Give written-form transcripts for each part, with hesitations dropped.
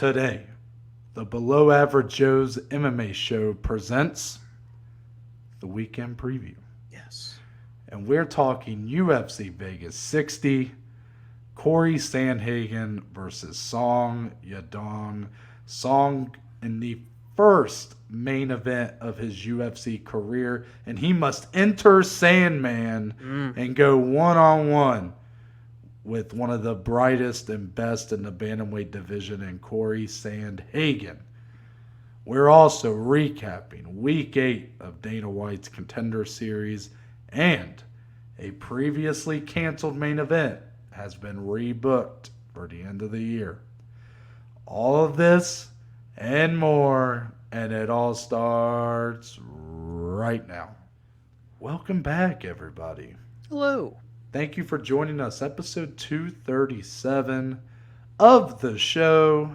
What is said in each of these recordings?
Today, the Below Average Joe's MMA show presents the weekend preview. Yes. And we're talking UFC Vegas 60, Cory Sandhagen versus Yadong. Song in the first main event of his UFC career, and he must enter Sandman and go one-on-one with one of the brightest and best in the bantamweight division in Cory Sandhagen. We're also recapping Week 8 of Dana White's Contender Series, and a previously canceled main event has been rebooked for the end of the year. All of this and more, and it all starts right now. Welcome back, everybody. Hello. Thank you for joining us. Episode 237 of the show.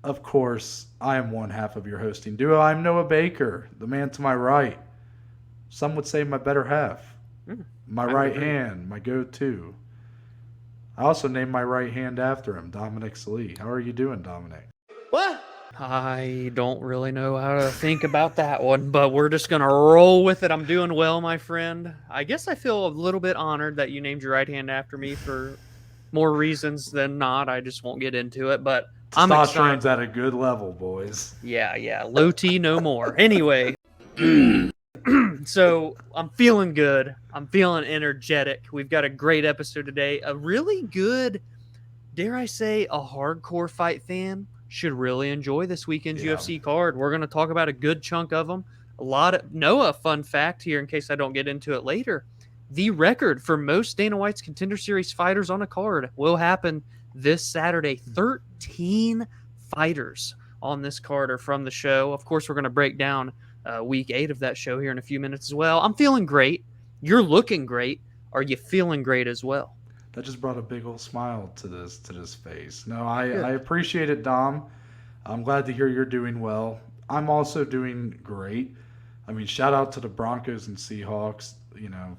Of course, I am one half of your hosting duo. I'm Noah Baker, the man to my right. Some would say my better half. My right hand, my go-to. I also named my right hand after him, Dominic Salee. How are you doing, Dominic? What? I don't really know how to think about that one, but we're just going to roll with it. I'm doing well, my friend. I guess I feel a little bit honored that you named your right hand after me for more reasons than not. I just won't get into it, but I'm excited. Testosterone's at a good level, boys. Yeah. Low T, no more. Anyway, so I'm feeling good. I'm feeling energetic. We've got a great episode today. A really good, dare I say, a hardcore fight fan should really enjoy this weekend's UFC card. We're going to talk about a good chunk of them. Noah, fun fact here in case I don't get into it later. The record for most Dana White's Contender Series fighters on a card will happen this Saturday. 13 fighters on this card are from the show. Of course, we're going to break down Week 8 of that show here in a few minutes as well. I'm feeling great. You're looking great. Are you feeling great as well? That just brought a big old smile to this face. No, I appreciate it, Dom. I'm glad to hear you're doing well. I'm also doing great. I mean, shout out to the Broncos and Seahawks,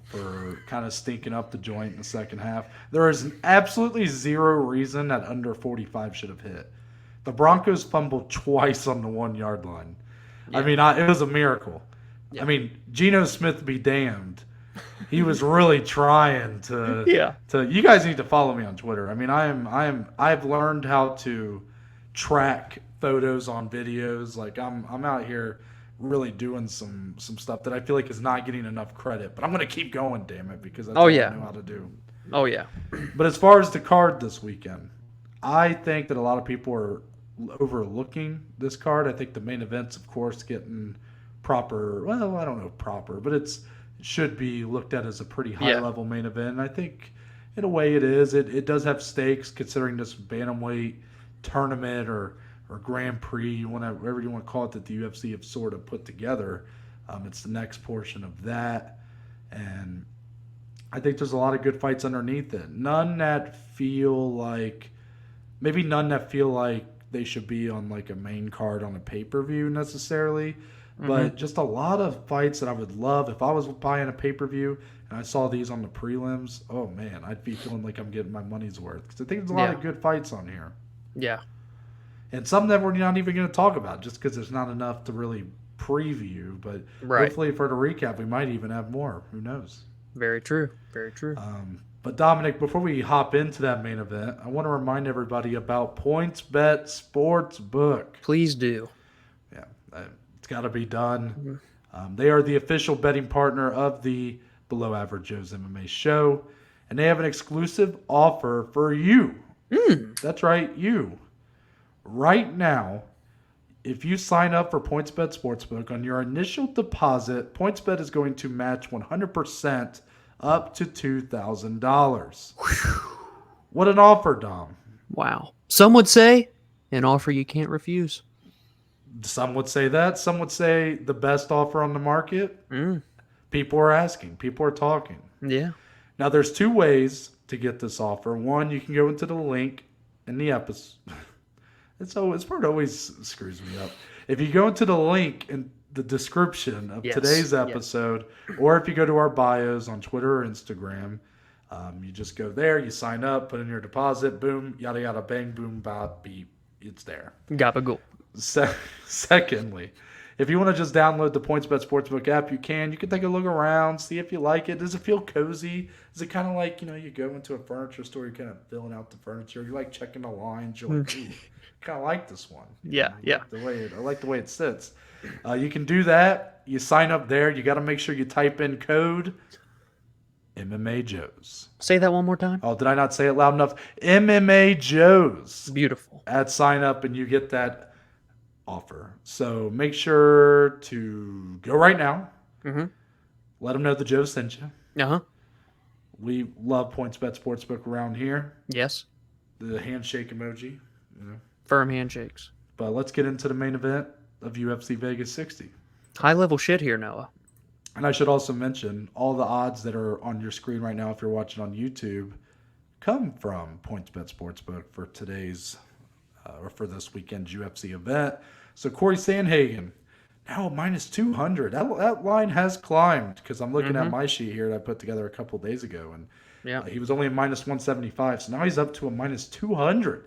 for kind of stinking up the joint in the second half. There is absolutely zero reason that under 45 should have hit. The Broncos fumbled twice on the 1 yard line. Yeah. I mean, it was a miracle. Yeah. I mean, Geno Smith be damned. He was really trying to. Yeah. You guys need to follow me on Twitter. I mean, I've learned how to track photos on videos. Like I'm out here really doing some stuff that I feel like is not getting enough credit. But I'm gonna keep going, damn it, because that's what I know how to do. Oh yeah. But as far as the card this weekend, I think that a lot of people are overlooking this card. I think the main event's, of course, getting proper. Well, I don't know proper, but it should be looked at as a pretty high-level main event. And I think, in a way, it is. It does have stakes, considering this bantamweight tournament or Grand Prix, whatever you want to call it, that the UFC have sort of put together. It's the next portion of that. And I think there's a lot of good fights underneath it. None that feel like they should be on like a main card on a pay-per-view necessarily. But just a lot of fights that I would love. If I was buying a pay-per-view and I saw these on the prelims, oh, man, I'd be feeling like I'm getting my money's worth. Because I think there's a lot of good fights on here. Yeah. And some that we're not even going to talk about just because there's not enough to really preview. But hopefully for the recap, we might even have more. Who knows? Very true. Very true. But Dominic, before we hop into that main event, I want to remind everybody about PointsBet Sportsbook. Please do. Yeah. It's got to be done. They are the official betting partner of the Below Average Joe's MMA show, and they have an exclusive offer for you. That's right, you. Right now, if you sign up for PointsBet Sportsbook, on your initial deposit, PointsBet is going to match 100% up to $2,000. What an offer, Dom. Wow. Some would say an offer you can't refuse. Some would say that. Some would say the best offer on the market. People are asking. People are talking. Yeah. Now, there's two ways to get this offer. One, you can go into the link in the episode. This part always screws me up. If you go into the link in the description of today's episode, or if you go to our bios on Twitter or Instagram, you just go there, you sign up, put in your deposit, boom, yada, yada, bang, boom, bop, beep. it's there. Gabagool. Secondly, if you want to just download the PointsBet Sportsbook app, you can. You can take a look around, see if you like it. Does it feel cozy? Is it kind of like, you go into a furniture store, you're kind of filling out the furniture. You like checking the lines. You're like, ooh, kind of like this one. Yeah. I like the way it sits. You can do that. You sign up there. You got to make sure you type in code MMA Joes. Say that one more time. Oh, did I not say it loud enough? MMA Joes. Beautiful. At sign up, and you get that offer. So make sure to go right now. Mm-hmm. Let them know the Joe sent you. Uh-huh. We love PointsBet Sportsbook around here. Yes. The handshake emoji. Firm handshakes. But let's get into the main event of UFC Vegas 60. High-level shit here, Noah. And I should also mention, all the odds that are on your screen right now, if you're watching on YouTube, come from PointsBet Sportsbook for today's, or for this weekend's UFC event. So Cory Sandhagen, now minus 200. That line has climbed, because I'm looking at my sheet here that I put together a couple days ago, and he was only a minus 175, so now he's up to a minus 200.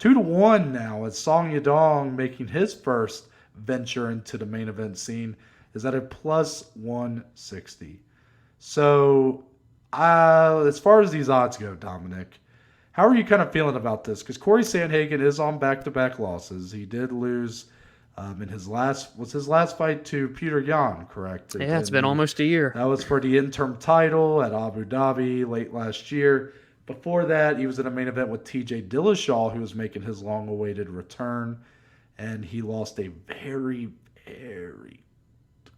2-1 now, as Song Yadong making his first venture into the main event scene is at a plus 160. So, as far as these odds go, Dominic, how are you kind of feeling about this? Because Cory Sandhagen is on back-to-back losses. He did lose in his last fight to Peter Yan, correct? Yeah, it's been almost a year. That was for the interim title at Abu Dhabi late last year. Before that, he was in a main event with TJ Dillashaw, who was making his long-awaited return, and he lost a very, very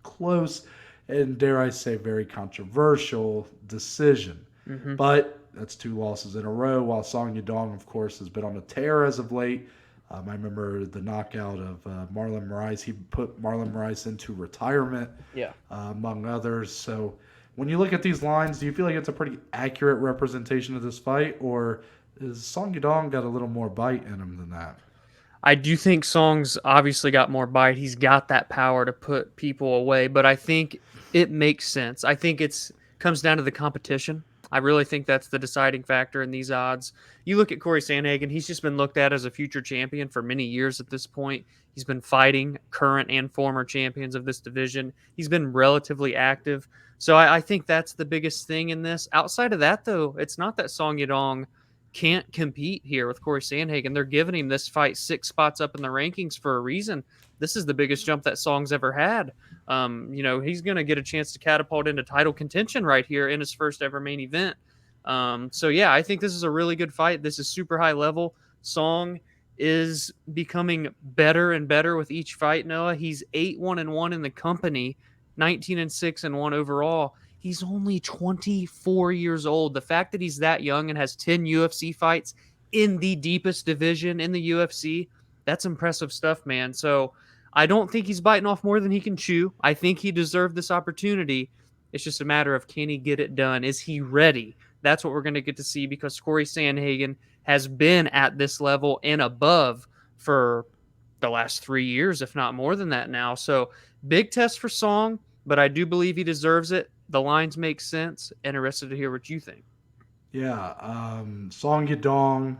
close and, dare I say, very controversial decision. But that's 2 losses in a row, while Song Yadong, of course, has been on a tear as of late. I remember the knockout of Marlon Moraes. He put Marlon Moraes into retirement, among others. So when you look at these lines, do you feel like it's a pretty accurate representation of this fight, or is Song Yadong got a little more bite in him than that? I do think Song's obviously got more bite. He's got that power to put people away, but I think it makes sense. I think comes down to the competition. I really think that's the deciding factor in these odds. You look at Cory Sandhagen, he's just been looked at as a future champion for many years at this point. He's been fighting current and former champions of this division. He's been relatively active. So I think that's the biggest thing in this. Outside of that, though, it's not that Song Yadong can't compete here with Cory Sandhagen. They're giving him this fight 6 spots up in the rankings for a reason. This is the biggest jump that Song's ever had. He's going to get a chance to catapult into title contention right here in his first ever main event. I think this is a really good fight. This is super high level. Song is becoming better and better with each fight, Noah. He's 8-1-1 in the company, 19-6-1 overall. He's only 24 years old. The fact that he's that young and has 10 UFC fights in the deepest division in the UFC, that's impressive stuff, man. So I don't think he's biting off more than he can chew. I think he deserved this opportunity. It's just a matter of, can he get it done? Is he ready? That's what we're going to get to see, because Cory Sandhagen has been at this level and above for the last 3 years, if not more than that now. So big test for Song, but I do believe he deserves it. The lines make sense. Interested to hear what you think. Yeah, Song Yadong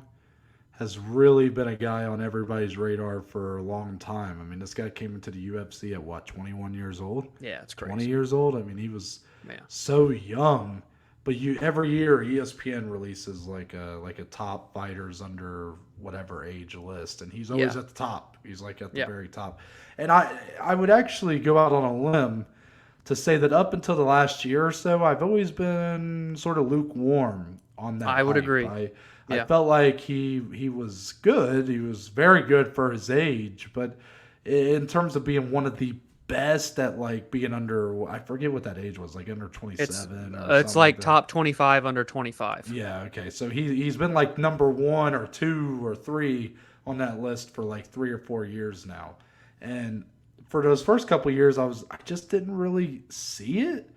has really been a guy on everybody's radar for a long time. I mean, this guy came into the UFC at 21 years old? Yeah, it's crazy. 20 years old? I mean, he was so young. But every year ESPN releases like a top fighters under whatever age list, and he's always at the top. He's like at the very top. And I would actually go out on a limb to say that up until the last year or so, I've always been sort of lukewarm on that. I would agree. I felt like he was good. He was very good for his age, but in terms of being one of the best at being under, I forget what that age was, like under 27. It's like top 25 under 25. Yeah, okay. So he's been like number 1 or 2 or 3 on that list for like 3 or 4 years now. And for those first couple of years, I just didn't really see it.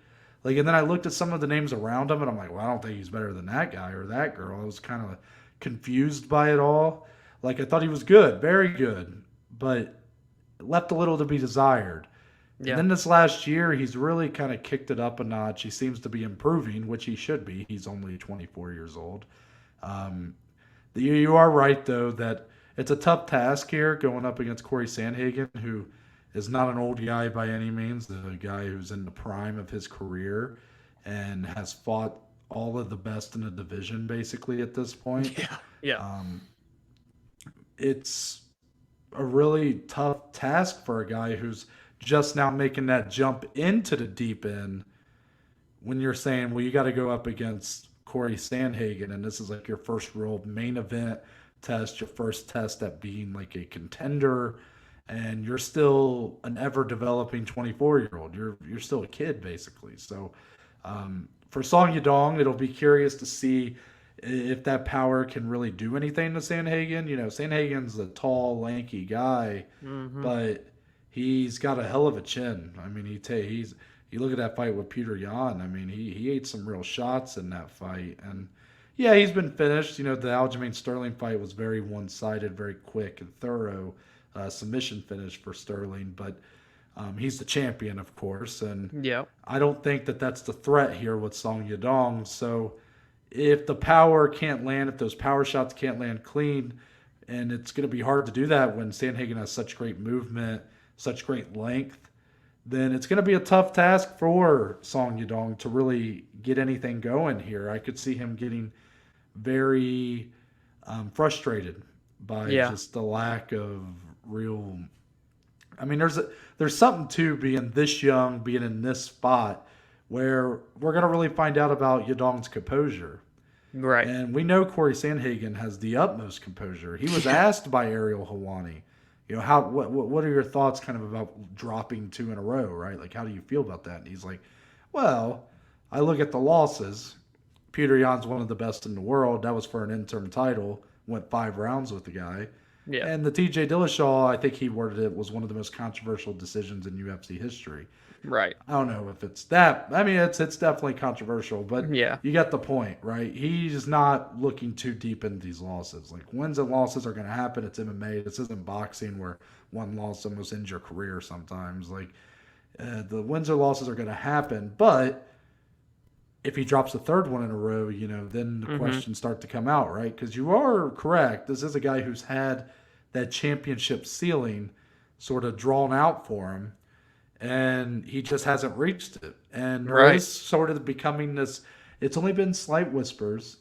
And then I looked at some of the names around him, and I'm like, well, I don't think he's better than that guy or that girl. I was kind of confused by it all. I thought he was good, very good, but left a little to be desired. And then this last year, he's really kind of kicked it up a notch. He seems to be improving, which he should be. He's only 24 years old. You are right, though, that it's a tough task here going up against Cory Sandhagen, who is not an old guy by any means. A guy who's in the prime of his career and has fought all of the best in the division basically at this point. Yeah. Yeah. It's a really tough task for a guy who's just now making that jump into the deep end when you're saying, well, you got to go up against Cory Sandhagen, and this is like your first real main event test, your first test at being like a contender, and you're still an ever developing 24-year-old. You're still a kid basically. So for Song Yadong, it'll be curious to see if that power can really do anything to Sandhagen. Sandhagen's a tall, lanky guy, but he's got a hell of a chin. I mean, you look at that fight with Peter Yan. I mean, he ate some real shots in that fight, and yeah, he's been finished. The Aljamain Sterling fight was very one-sided, very quick and thorough submission finish for Sterling, but he's the champion, of course, and yeah, I don't think that that's the threat here with Song Yadong. So if the power can't land, if those power shots can't land clean, and it's going to be hard to do that when Sandhagen has such great movement, such great length, then it's going to be a tough task for Song Yadong to really get anything going here. I could see him getting very frustrated by just the lack of real. I mean, there's something to being this young, being in this spot, where we're going to really find out about Yadong's composure. Right. And we know Cory Sandhagen has the utmost composure. He was asked by Ariel Helwani, what are your thoughts kind of about dropping 2 in a row, right? Like, how do you feel about that? And he's like, well, I look at the losses. Peter Yan's one of the best in the world. That was for an interim title. Went 5 rounds with the guy. Yeah. And the TJ Dillashaw, I think he worded it, was one of the most controversial decisions in UFC history. Right. I don't know if it's that. I mean, it's definitely controversial, but yeah, you got the point, right? He's not looking too deep into these losses. Like, wins and losses are going to happen. It's MMA. This isn't boxing where one loss almost ends your career sometimes. Like, the wins or losses are going to happen, but if he drops a third one in a row, then the questions start to come out, right? Because you are correct. This is a guy who's had that championship ceiling sort of drawn out for him, and he just hasn't reached it. And there is sort of becoming this, it's only been slight whispers,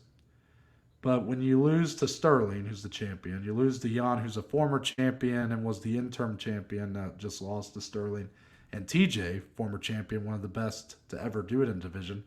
but when you lose to Sterling, who's the champion, you lose to Yan, who's a former champion and was the interim champion that just lost to Sterling, and TJ, former champion, one of the best to ever do it in division,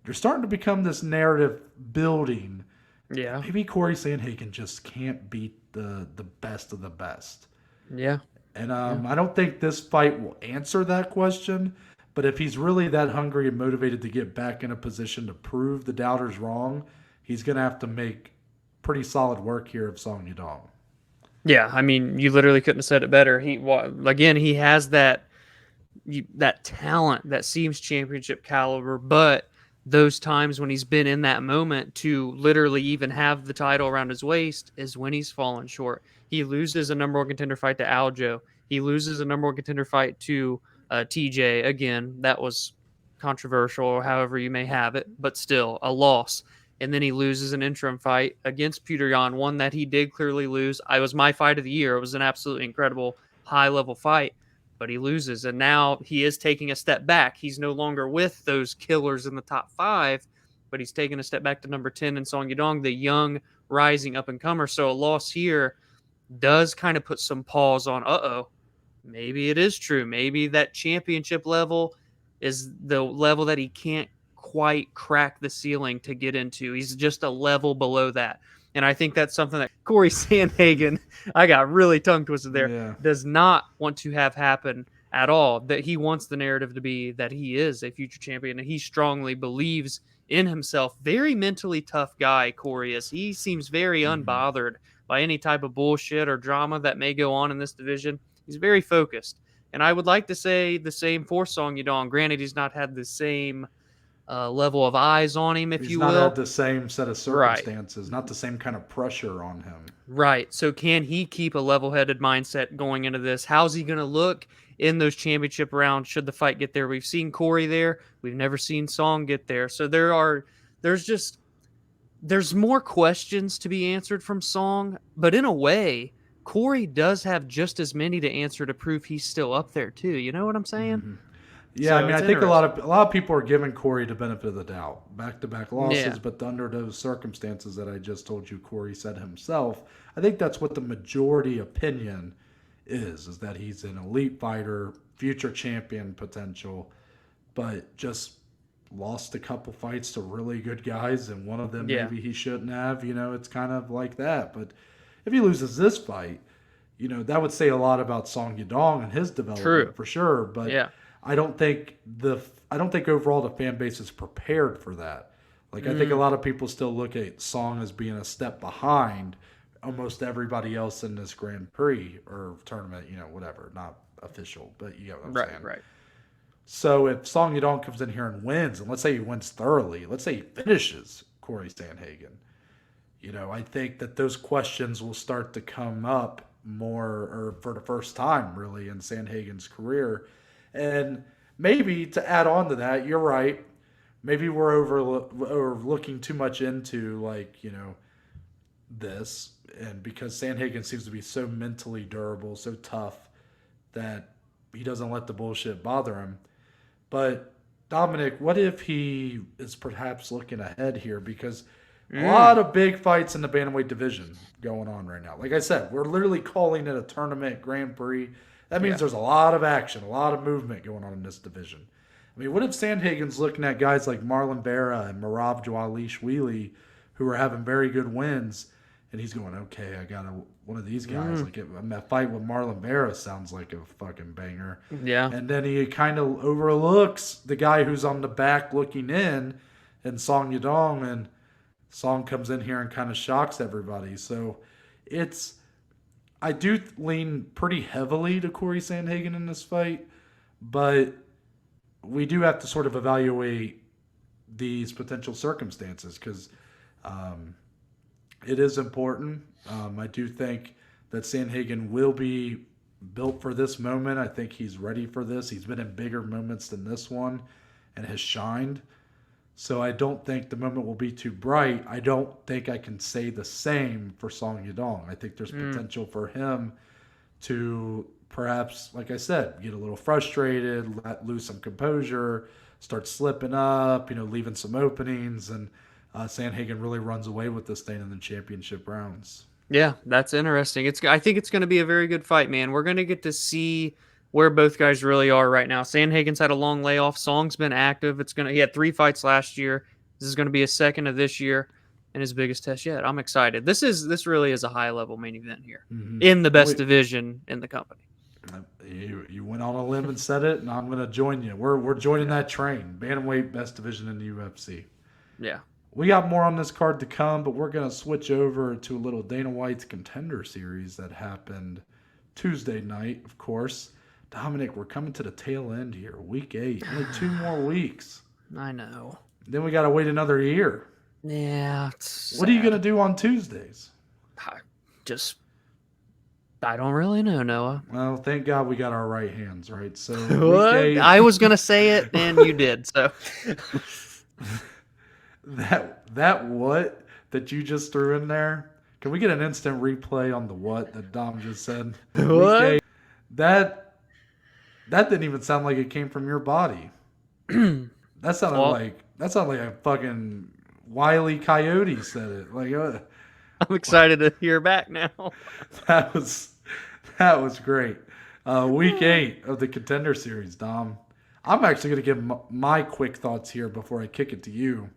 you're starting to become this narrative building. Yeah. Maybe Cory Sandhagen just can't beat the best of the best. Yeah. And I don't think this fight will answer that question. But if he's really that hungry and motivated to get back in a position to prove the doubters wrong, he's going to have to make pretty solid work here of Song Yadong. Yeah, I mean, you literally couldn't have said it better. He has that talent that seems championship caliber, but those times when he's been in that moment to literally even have the title around his waist is when he's fallen short. He loses a number one contender fight to Algeo. He loses a number one contender fight to TJ. Again, that was controversial, however you may have it, but still a loss. And then he loses an interim fight against Peter Yan, one that he did clearly lose. It was my fight of the year. It was an absolutely incredible high-level fight, but he loses. And now he is taking a step back. He's no longer with those killers in the top 5, but he's taking a step back to number 10 in Song Yadong, the young, rising up-and-comer. So a loss here does kind of put some pause on, maybe it is true. Maybe that championship level is the level that he can't quite crack the ceiling to get into. He's just a level below that. And I think that's something that Cory Sandhagen, I got really tongue twisted there, does not want to have happen at all. That he wants the narrative to be that he is a future champion, and he strongly believes in himself. Very mentally tough guy, Cory is. He seems very unbothered by any type of bullshit or drama that may go on in this division. He's very focused. And I would like to say the same for Song Yadong. Granted, he's not had the same level of eyes on him, if you will. He's not had the same set of circumstances, not the same kind of pressure on him. Right. So can he keep a level-headed mindset going into this? How's he going to look in those championship rounds should the fight get there? We've seen Cory there. We've never seen Song get there. So there's more questions to be answered from Song, but in a way, Cory does have just as many to answer to prove he's still up there too. You know what I'm saying? Mm-hmm. Yeah, So I mean, I it's think a lot of people are giving Cory the benefit of the doubt, back-to-back losses, Yeah. but under those circumstances that I just told you, Cory said himself, I think that's what the majority opinion is that he's an elite fighter, future champion potential, but just lost a couple fights to really good guys, and one of them Yeah. maybe he shouldn't have. It's kind of like that. But if he loses this fight, that would say a lot about Song Yadong and his development True. for sure. But Yeah. I don't think overall the fan base is prepared for that. Like I think a lot of people still look at Song as being a step behind almost everybody else in this Grand Prix or tournament, whatever, not official, but you get what I'm saying. Right. So if Song Yadong comes in here and wins, and let's say he wins thoroughly, let's say he finishes Cory Sandhagen, I think that those questions will start to come up more, or for the first time really in Sandhagen's career. And maybe to add on to that, you're right. Maybe we're looking too much into this, and because Sandhagen seems to be so mentally durable, so tough that he doesn't let the bullshit bother him. But Dominic, what if he is perhaps looking ahead here? Because a lot of big fights in the bantamweight division going on right now. Like I said, we're literally calling it a tournament Grand Prix. That means there's a lot of action, a lot of movement going on in this division. I mean, what if Sandhagen's looking at guys like Marlon Vera and Marav Dwalishvili, who are having very good wins, and he's going, okay, I got one of these guys. Like that fight with Marlon Vera sounds like a fucking banger. Yeah. And then he kind of overlooks the guy who's on the back looking in, and Song Yadong, and Song comes in here and kind of shocks everybody. So I do lean pretty heavily to Cory Sandhagen in this fight, but we do have to sort of evaluate these potential circumstances because it is important. I do think that Sandhagen will be built for this moment. I think he's ready for this. He's been in bigger moments than this one and has shined. So I don't think the moment will be too bright. I don't think I can say the same for Song Yadong. I think there's potential for him to perhaps, like I said, get a little frustrated, lose some composure, start slipping up, leaving some openings, and Sandhagen really runs away with this thing in the championship rounds. Yeah, that's interesting. I think it's going to be a very good fight, man. We're going to get to see where both guys really are right now. Sandhagen's had a long layoff. Song's been active. He had 3 fights last year. This is going to be his second of this year and his biggest test yet. I'm excited. This really is a high level main event here in the best division in the company. You went on a limb and said it, and I'm going to join you. We're joining that train. Bantamweight, best division in the UFC. Yeah. We got more on this card to come, but we're going to switch over to a little Dana White's Contender Series that happened Tuesday night, of course. Dominic, we're coming to the tail end here. Week 8. Only 2 more weeks. I know. Then we got to wait another year. Yeah. What are you going to do on Tuesdays? I don't really know, Noah. Well, thank God we got our right hands, right? So What? I was going to say it, and you did, so. That what that you just threw in there? Can we get an instant replay on the what that Dom just said? What? That didn't even sound like it came from your body. That sounded like a fucking Wile E. Coyote said it. Like I'm excited to hear back now. that was great. Week 8 of the Contender Series, Dom. I'm actually going to give my quick thoughts here before I kick it to you.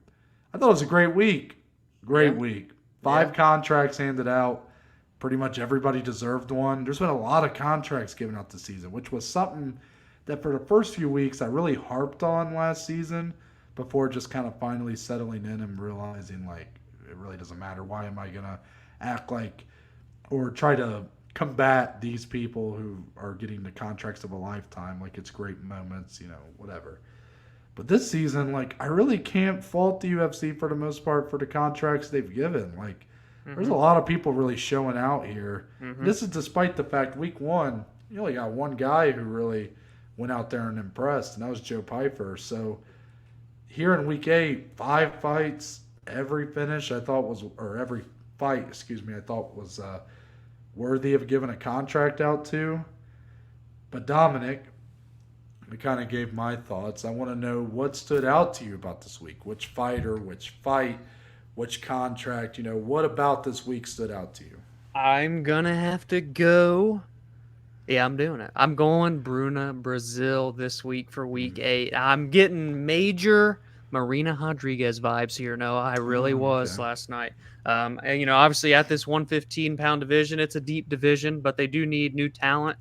I thought it was a great week. Great week. 5 contracts handed out. Pretty much everybody deserved one. There's been a lot of contracts given out this season, which was something that for the first few weeks I really harped on last season before just kind of finally settling in and realizing, like, it really doesn't matter. Why am I going to act like or try to combat these people who are getting the contracts of a lifetime? Like, it's great moments, whatever. But this season, like, I really can't fault the UFC for the most part for the contracts they've given. Like, there's a lot of people really showing out here. This is despite the fact week 1, you only got one guy who really went out there and impressed, and that was Joe Pyfer. So here in week 8, 5 fights, every fight, I thought was worthy of giving a contract out to. But Dominic, I kind of gave my thoughts. I want to know what stood out to you about this week. Which fighter, which fight, which contract, what about this week stood out to you? I'm going to have to go. Yeah, I'm doing it. I'm going Bruna Brazil this week for week 8. I'm getting major Marina Rodrigues vibes here. No, I really was last night. And, obviously at this 115-pound division, it's a deep division, but they do need new talent.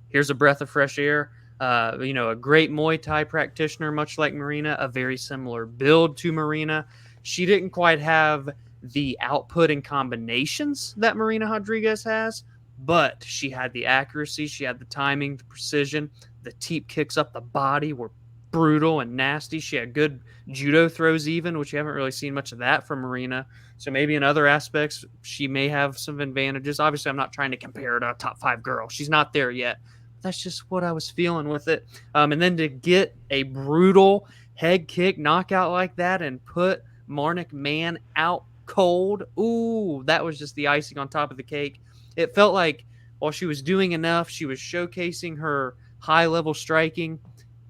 Here's a breath of fresh air. A great Muay Thai practitioner, much like Marina, a very similar build to Marina. She didn't quite have the output and combinations that Marina Rodrigues has, but she had the accuracy, she had the timing, the precision. The teep kicks up the body were brutal and nasty. She had good judo throws even, which you haven't really seen much of that from Marina. So maybe in other aspects, she may have some advantages. Obviously, I'm not trying to compare her to a top 5 girl. She's not there yet. That's just what I was feeling with it. And then to get a brutal head kick knockout like that and put Marnik Mann out cold, ooh, that was just the icing on top of the cake. It felt like while she was doing enough, she was showcasing her high-level striking.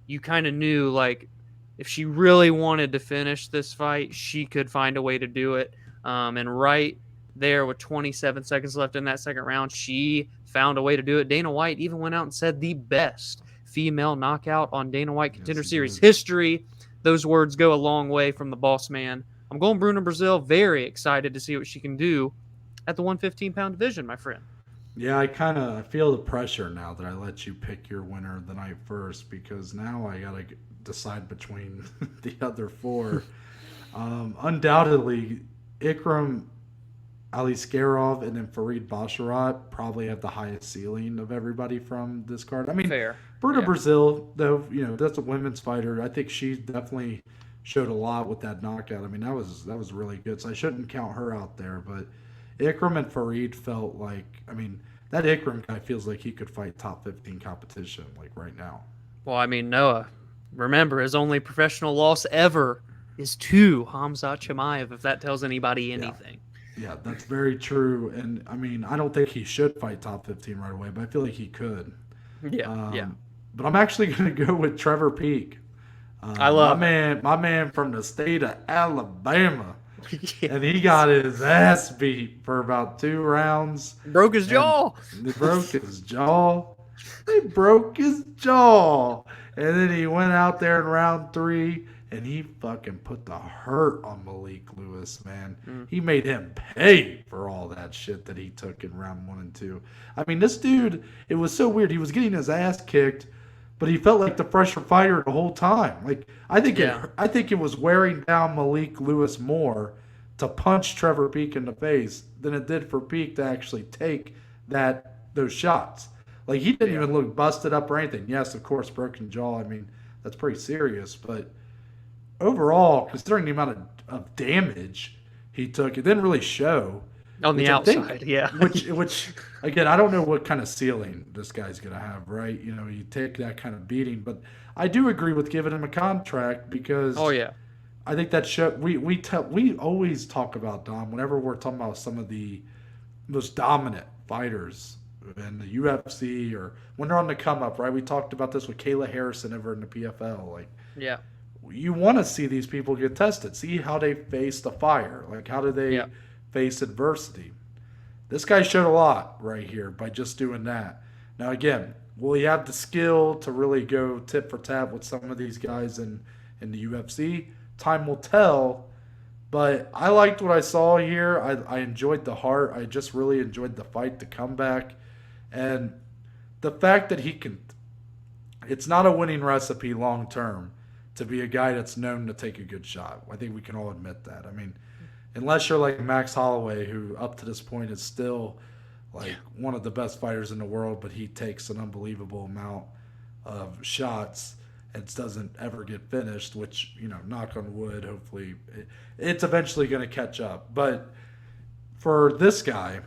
You kind of knew, like, if she really wanted to finish this fight, she could find a way to do it. And right there with 27 seconds left in that second round, she found a way to do it. Dana White even went out and said the best female knockout on Dana White Contender Series history. Those words go a long way from the boss man. I'm going Bruna Brazil. Very excited to see what she can do at the 115-pound division, my friend. Yeah, I feel the pressure now that I let you pick your winner the night first, because now I got to decide between the other 4. Undoubtedly, Ikram Aliskerov and then Farid Basharat probably have the highest ceiling of everybody from this card. I mean, fair. Bruna Brazil, though, that's a women's fighter. I think she definitely showed a lot with that knockout. I mean, that was really good. So I shouldn't count her out there. But Ikram and Farid felt like, I mean, that Ikram guy feels like he could fight top 15 competition like right now. Well, I mean, Noah, remember his only professional loss ever is to Hamzat Chimaev, if that tells anybody anything. Yeah, that's very true. And, I mean, I don't think he should fight top 15 right away, but I feel like he could. Yeah. But I'm actually going to go with Trevor Peek. I love my man from the state of Alabama. Yeah. And he got his ass beat for about 2 rounds. Broke his jaw. He broke his jaw. He broke his jaw. And then he went out there in round 3 and he fucking put the hurt on Malik Lewis, man. He made him pay for all that shit that he took in round 1 and 2. I mean, this dude, it was so weird. He was getting his ass kicked, but he felt like the fresher fighter the whole time. Like, I think it was wearing down Malik Lewis more to punch Trevor Peek in the face than it did for Peek to actually take those shots. Like, he didn't even look busted up or anything. Yes, of course, broken jaw. I mean, that's pretty serious. But overall, considering the amount of damage he took, it didn't really show. On the outside, Which, again, I don't know what kind of ceiling this guy's going to have, right? You take that kind of beating. But I do agree with giving him a contract because I think that show we always talk about, Dom, whenever we're talking about some of the most dominant fighters in the UFC or when they're on the come up, right? We talked about this with Kayla Harrison over in the PFL. Like, you want to see these people get tested, see how they face the fire, like how do they face adversity. This guy showed a lot right here by just doing that. Now, again, will he have the skill to really go tit for tat with some of these guys in the UFC? Time will tell, but I liked what I saw here. I enjoyed the heart. I just really enjoyed the fight, the comeback, and the fact that he can. It's not a winning recipe long term to be a guy that's known to take a good shot. I think we can all admit that. I mean, unless you're like Max Holloway, who up to this point is still like one of the best fighters in the world, but he takes an unbelievable amount of shots and doesn't ever get finished, which, knock on wood, hopefully it's eventually going to catch up. But for this guy,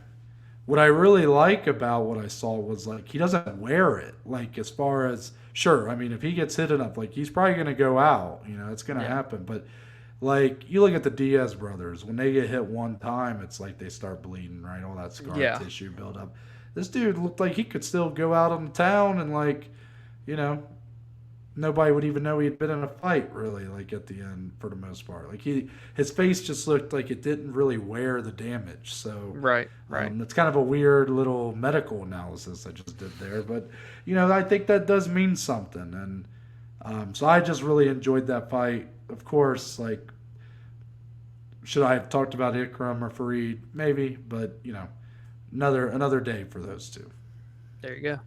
what I really like about what I saw was, like, he doesn't wear it. Like, as far as, sure, I mean, if he gets hit enough, like, he's probably going to go out. It's going to happen. But, like, you look at the Diaz brothers. When they get hit one time, it's like they start bleeding, right? All that scar tissue build up. this dude looked like he could still go out on the town and, like, you know, nobody would even know he had been in a fight, really, like, at the end, for the most part. Like, his face just looked like it didn't really wear the damage. So Right. it's kind of a weird little medical analysis I just did there. But, you know, I think that does mean something. And so I just really enjoyed that fight. Of course, like, should I have talked about Ikram or Fareed? Maybe. But, you know, another day for those two. There you go.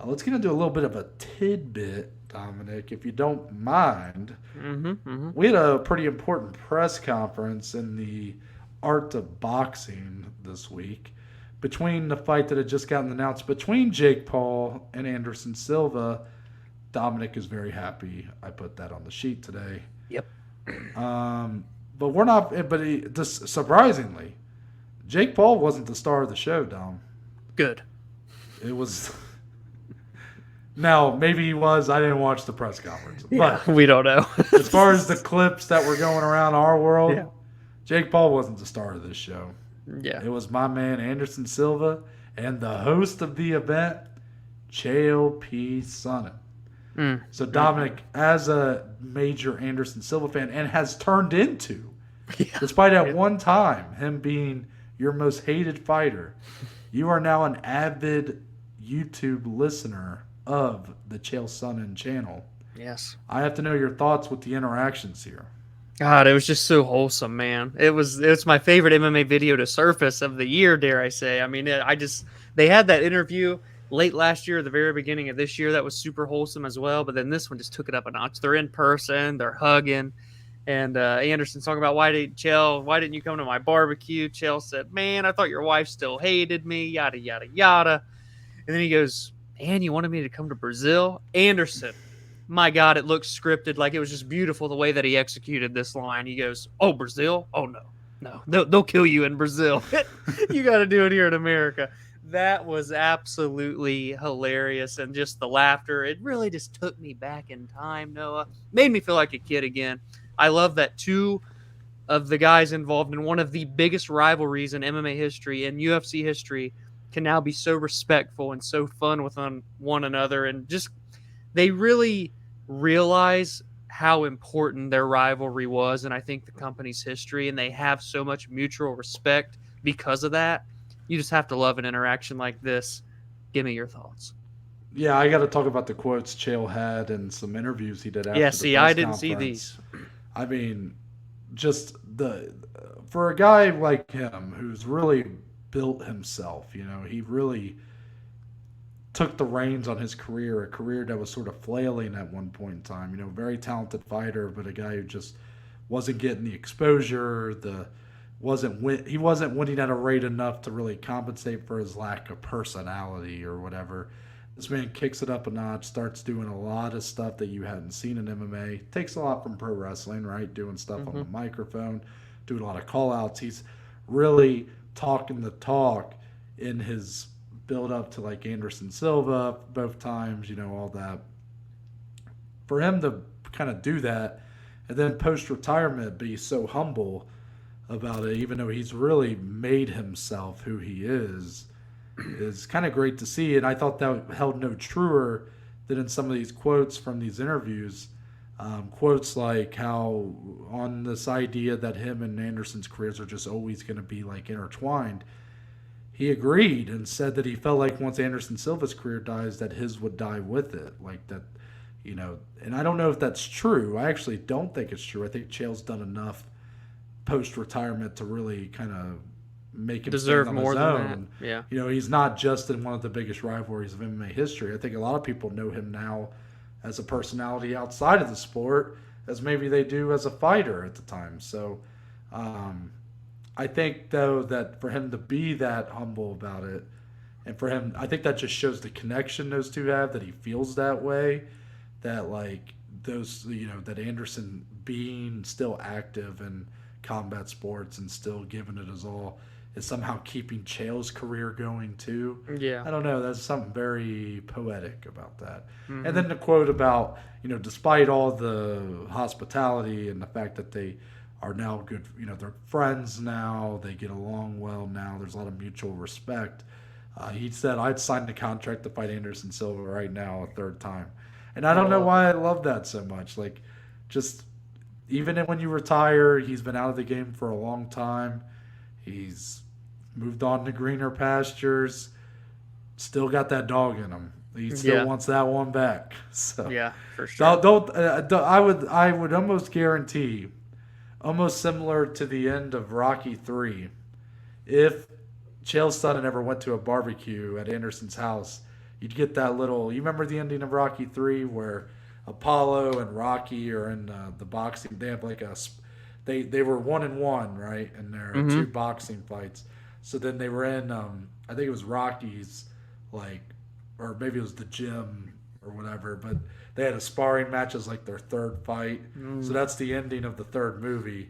Let's get into a little bit of a tidbit, Dominic, if you don't mind. We had a pretty important press conference in the art of boxing this week between the fight that had just gotten announced between Jake Paul and Anderson Silva. Dominic is very happy. I put that on the sheet today. Yep. But we're not. But just surprisingly, Jake Paul wasn't the star of the show, Dom. Good. It was. Now, maybe he was. I didn't watch the press conference. Yeah, But we don't know. as far as the clips that were going around our world, Yeah. Jake Paul wasn't the star of this show. Yeah. It was my man Anderson Silva and the host of the event, Chael Sonnen. So Dominic, as a major Anderson Silva fan, and has turned into, despite at one time him being your most hated fighter, you are now an avid YouTube listener of the Chael Sonnen channel. Yes. I have to know your thoughts with the interactions here. God, it was just so wholesome, man. It's my favorite MMA video to surface of the year, dare I say. I mean, they had that interview late last year, the very beginning of this year, that was super wholesome as well. But then this one just took it up a notch. They're in person, they're hugging, and Anderson's talking about why didn't you come to my barbecue? Chael said, "Man, I thought your wife still hated me." Yada yada yada. And then he goes, "And you wanted me to come to Brazil?" Anderson, my God, it looks scripted. Like, it was just beautiful the way that he executed this line. He goes, "Oh, Brazil? Oh, no. They'll kill you in Brazil. You got to do it here in America." That was absolutely hilarious. And just the laughter, it really just took me back in time, Noah. Made me feel like a kid again. I love that two of the guys involved in one of the biggest rivalries in MMA history and UFC history can now be so respectful and so fun with one another, and just they really realize how important their rivalry was, and I think the company's history, and they have so much mutual respect because of that. You just have to love an interaction like this. Give me your thoughts. Yeah, I got to talk about the quotes Chael had and some interviews he did after Yeah, the see, press I didn't see conference. these. I mean, just for a guy like him who's really built himself, you know, he really took the reins on his career, a career that was sort of flailing at one point in time. You know, very talented fighter, but a guy who just wasn't getting the exposure, he wasn't winning at a rate enough to really compensate for his lack of personality or whatever. This man kicks it up a notch, starts doing a lot of stuff that you hadn't seen in MMA. Takes a lot from pro wrestling, right? Doing stuff on the microphone, doing a lot of call-outs. He's really talking the talk in his build up to, like, Anderson Silva both times, you know, all that. For him to kind of do that and then post-retirement be so humble about it, even though he's really made himself who he is kind of great to see. And I thought that held no truer than in some of these quotes from these interviews. Quotes like how on this idea that him and Anderson's careers are just always going to be, like, intertwined, he agreed and said that he felt like once Anderson Silva's career dies, that his would die with it. Like that, you know, and I don't know if that's true. I actually don't think it's true. I think Chael's done enough post-retirement to really kind of make him Deserve stand on more his than own. that. Yeah. You know, he's not just in one of the biggest rivalries of MMA history. I think a lot of people know him now as a personality outside of the sport as maybe they do as a fighter at the time. So I think, though, that for him to be that humble about it, and for him, I think that just shows the connection those two have, that he feels that way, that, like, those, you know, that Anderson being still active in combat sports and still giving it his all is somehow keeping Chael's career going too. Yeah. I don't know. There's something very poetic about that. And then the quote about, you know, despite all the hospitality and the fact that they are now good, you know, they're friends now, they get along well now, there's a lot of mutual respect. He said, I'd sign the contract to fight Anderson Silva right now a third time. And I don't know why I love that so much. Like, just even when you retire, he's been out of the game for a long time. He's moved on to greener pastures. Still got that dog in him. He still wants that one back. So yeah, for sure. I would almost guarantee, almost similar to the end of Rocky 3, if Chael Sonnen ever went to a barbecue at Anderson's house, you'd get that little. You remember the ending of Rocky 3 where Apollo and Rocky are in the boxing. They have like they were 1-1, right, in their two boxing fights. So then they were in. I think it was Rocky's, like, or maybe it was the gym or whatever. But they had a sparring match as like their third fight. So that's the ending of the third movie,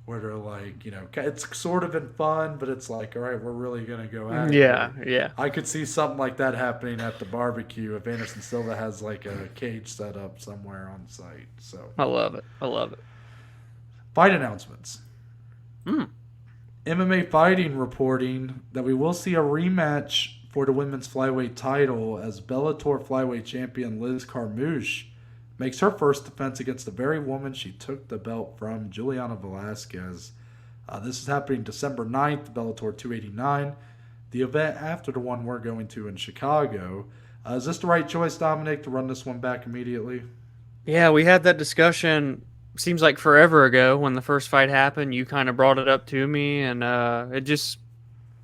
where they're like, it's sort of been fun, but it's like, all right, we're really gonna go at it. Yeah. I could see something like that happening at the barbecue if Anderson Silva has like a cage set up somewhere on site. So I love it. Fight announcements. MMA Fighting reporting that we will see a rematch for the women's flyweight title as Bellator flyweight champion Liz Carmouche makes her first defense against the very woman she took the belt from, Juliana Velasquez. This is happening December 9th, Bellator 289, the event after the one we're going to in Chicago. Is this the right choice, Dominic, to run this one back immediately? Yeah, we had that discussion, seems like forever ago when the first fight happened. You kind of brought it up to me, and it just,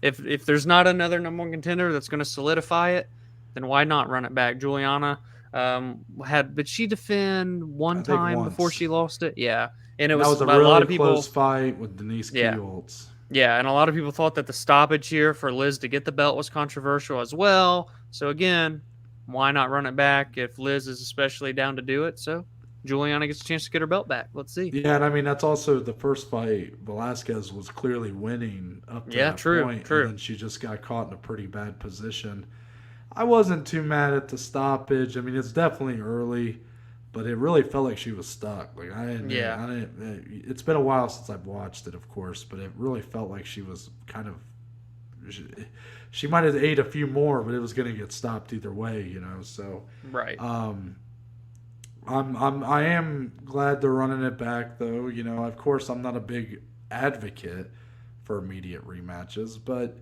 if there's not another number one contender that's going to solidify it, then why not run it back? Juliana did she defend one time before she lost it? Yeah, and it was a really lot of people, close fight with Denise Kieltz. Yeah, and a lot of people thought that the stoppage here for Liz to get the belt was controversial as well. So again, why not run it back if Liz is especially down to do it? So Juliana gets a chance to get her belt back. Let's see. Yeah, and I mean, that's also the first fight. Velasquez was clearly winning up to that point. True. And then she just got caught in a pretty bad position. I wasn't too mad at the stoppage. I mean, it's definitely early, but it really felt like she was stuck. Like I didn't. It's been a while since I've watched it, of course, but it really felt like she was kind of. She might have ate a few more, but it was going to get stopped either way, So right. I am glad they're running it back, though. Of course, I'm not a big advocate for immediate rematches, but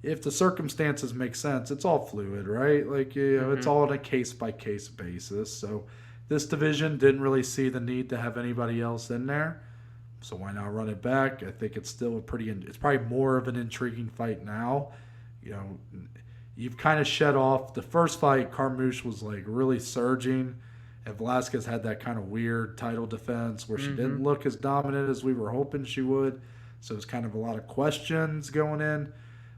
if the circumstances make sense, it's all fluid, right? Like, it's all on a case-by-case basis. So this division didn't really see the need to have anybody else in there. So why not run it back? I think it's still it's probably more of an intriguing fight now. You've kind of shed off the first fight. Carmouche was like really surging, and Velasquez had that kind of weird title defense where she didn't look as dominant as we were hoping she would. So it was kind of a lot of questions going in.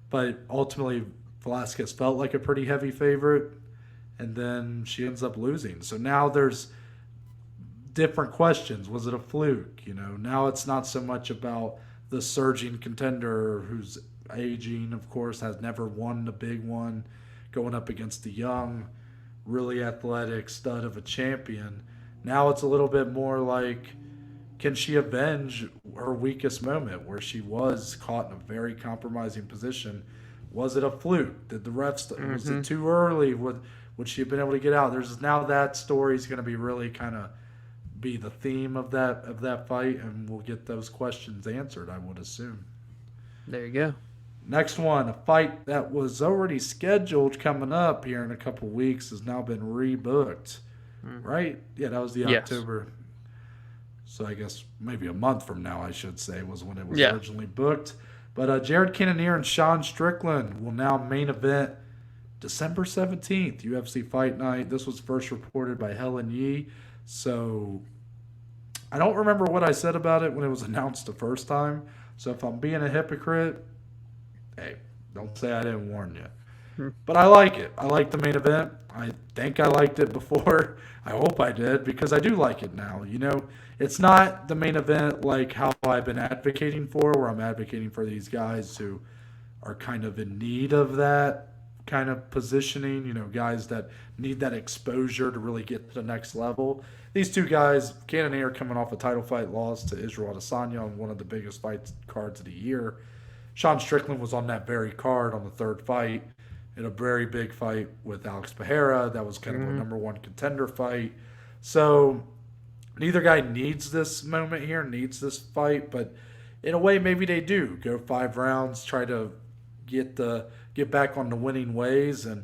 But ultimately, Velasquez felt like a pretty heavy favorite, and then she ends up losing. So now there's different questions. Was it a fluke? Now it's not so much about the surging contender who's aging, of course, has never won the big one, going up against the young, really athletic stud of a champion. Now it's a little bit more like, can she avenge her weakest moment where she was caught in a very compromising position? Was it a fluke? Did the refs? Was it too early? Would she have been able to get out? There's now that story is going to be really kind of be the theme of that fight, and we'll get those questions answered, I would assume. There you go. Next one, a fight that was already scheduled coming up here in a couple weeks has now been rebooked, right? Yeah, that was the October. So I guess maybe a month from now, I should say, was when it was originally booked. But Jared Cannonier and Sean Strickland will now main event December 17th, UFC Fight Night. This was first reported by Helen Yee. So I don't remember what I said about it when it was announced the first time. So if I'm being a hypocrite, hey, don't say I didn't warn you. But I like it. I like the main event. I think I liked it before. I hope I did, because I do like it now. It's not the main event like how I've been advocating for, where I'm advocating for these guys who are kind of in need of that kind of positioning, guys that need that exposure to really get to the next level. These two guys, Cannonier coming off a title fight loss to Israel Adesanya on one of the biggest fight cards of the year. Sean Strickland was on that very card on the third fight in a very big fight with Alex Pereira. That was kind of a number one contender fight. So neither guy needs this moment here, needs this fight, but in a way, maybe they do. Go 5 rounds, try to get back on the winning ways. And,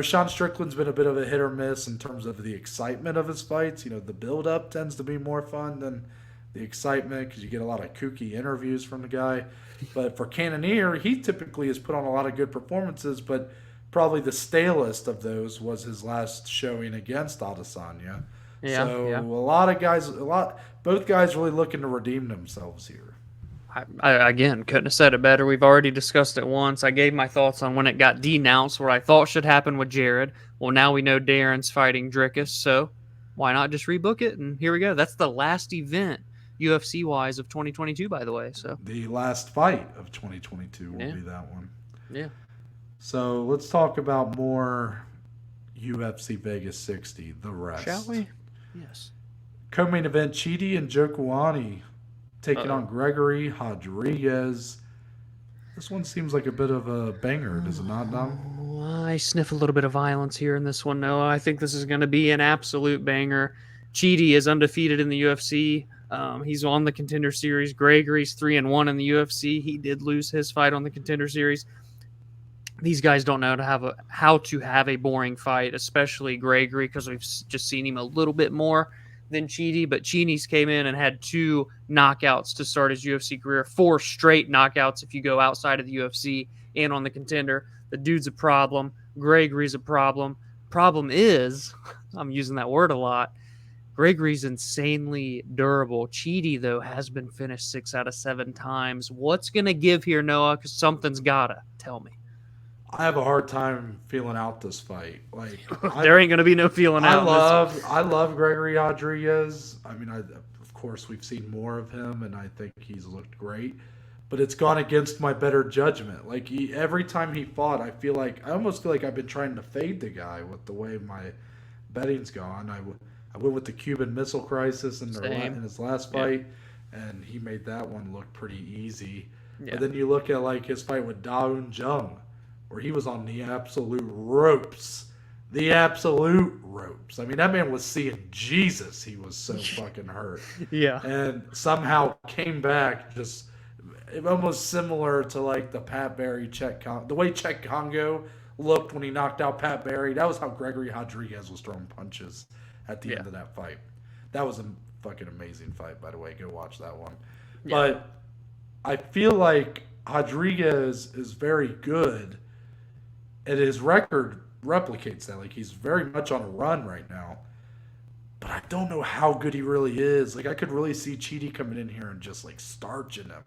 Sean Strickland's been a bit of a hit or miss in terms of the excitement of his fights. The build-up tends to be more fun than the excitement because you get a lot of kooky interviews from the guy. But for Cannonier, he typically has put on a lot of good performances, but probably the stalest of those was his last showing against Adesanya. A lot of guys, both guys really looking to redeem themselves here. I again couldn't have said it better. We've already discussed it once. I gave my thoughts on when it got denounced, what I thought should happen with Jared. Well, now we know Darren's fighting Dricus, so why not just rebook it? And here we go. That's the last event, UFC-wise, of 2022, by the way. So the last fight of 2022 will be that one. Yeah. So let's talk about more UFC Vegas 60, the rest. Shall we? Yes. Co-main event, Chidi and Njokuani taking on Gregory, Rodrigues. This one seems like a bit of a banger, does it not, Dom? I sniff a little bit of violence here in this one, Noah. I think this is going to be an absolute banger. Chidi is undefeated in the UFC. He's on the Contender Series. Gregory's 3-1 in the UFC. He did lose his fight on the Contender Series. These guys don't know how to have a boring fight, especially Gregory, because we've just seen him a little bit more than Chidi. But Chidi's came in and had 2 knockouts to start his UFC career, 4 straight knockouts if you go outside of the UFC and on the Contender. The dude's a problem. Gregory's a problem. Problem is, I'm using that word a lot, Gregory's insanely durable. Chidi, though, has been finished 6 out of 7 times. What's going to give here, Noah? Because something's got to. Tell me. I have a hard time feeling out this fight. There ain't going to be no feeling out. I love Gregory Rodrigues. I mean, of course, we've seen more of him, and I think he's looked great. But it's gone against my better judgment. Every time he fought, I almost feel like I've been trying to fade the guy with the way my betting's gone. I went with the Cuban Missile Crisis in his last fight, and he made that one look pretty easy. Yeah. But then you look at his fight with Yadong, where he was on the absolute ropes. The absolute ropes. I mean, that man was seeing Jesus. He was so fucking hurt. Yeah. And somehow came back just almost similar to the Pat Barry the way Czech Congo looked when he knocked out Pat Barry. That was how Gregory Rodrigues was throwing punches at the end of that fight. That was a fucking amazing fight, by the way. Go watch that one. Yeah. But I feel like Rodrigues is very good, and his record replicates that. He's very much on a run right now. But I don't know how good he really is. I could really see Chidi coming in here and just starching him.